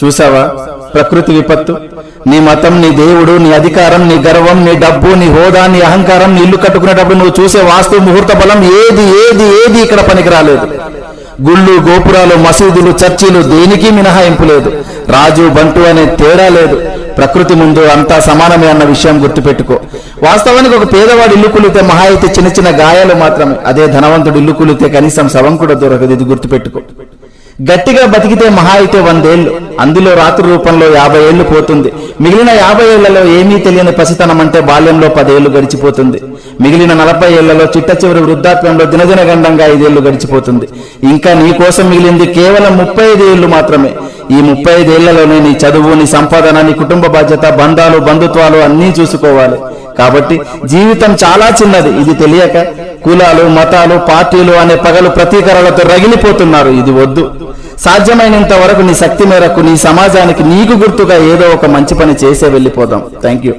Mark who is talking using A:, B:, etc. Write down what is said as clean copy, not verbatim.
A: చూసావా ప్రకృతి విపత్తు? నీ మతం, నీ దేవుడు, నీ అధికారం, నీ గర్వం, నీ డబ్బు, నీ హోదా, నీ అహంకారం, నీ ఇల్లు కట్టుకునేటప్పుడు నువ్వు చూసే వాస్తు ముహూర్త బలం ఏది ఏది ఏది ఇక్కడ పనికి రాలేదు. గుళ్ళు, గోపురాలు, మసీదులు, చర్చిలు దేనికి మినహాయింపు లేదు. రాజు బంటు అనే తేడా లేదు. ప్రకృతి ముందు అంతా సమానమే అన్న విషయం గుర్తుపెట్టుకో. వాస్తవానికి ఒక పేదవాడు ఇల్లు కూలితే మహా అయితే చిన్న చిన్న గాయాలు మాత్రమే. అదే ధనవంతుడు ఇల్లు కూలితే కనీసం శవం కూడా దొరకదు. ఇది గుర్తుపెట్టుకో. గట్టిగా బతికితే మహా అయితే 100 ఏళ్ళు, అందులో రాత్రి రూపంలో 50 ఏళ్ళు పోతుంది. మిగిలిన 50 ఏళ్లలో ఏమీ తెలియని పసితనం అంటే బాల్యంలో 10 ఏళ్ళు గడిచిపోతుంది. మిగిలిన 40 ఏళ్లలో చిట్ట చివరి వృద్ధాప్యంలో దినదిన గండంగా 5 ఏళ్ళు గడిచిపోతుంది. ఇంకా నీ కోసం మిగిలింది కేవలం 35 ఏళ్ళు మాత్రమే. ఈ 35 ఏళ్లలోనే నీ చదువు, నీ సంపాదన, నీ కుటుంబ బాధ్యత, బంధాలు, బంధుత్వాలు అన్నీ చూసుకోవాలి. కాబట్టి జీవితం చాలా చిన్నది. ఇది తెలియక కులాలు, మతాలు, పార్టీలు అనే పగలు ప్రతీకారాలతో రగిలిపోతున్నారు. ఇది వద్దు. సాధ్యమైనంత వరకు నీ శక్తి మేరకు నీ సమాజానికి నీకు గుర్తుగా ఏదో ఒక మంచి పని చేసే వెళ్ళిపోదాం. Thank you.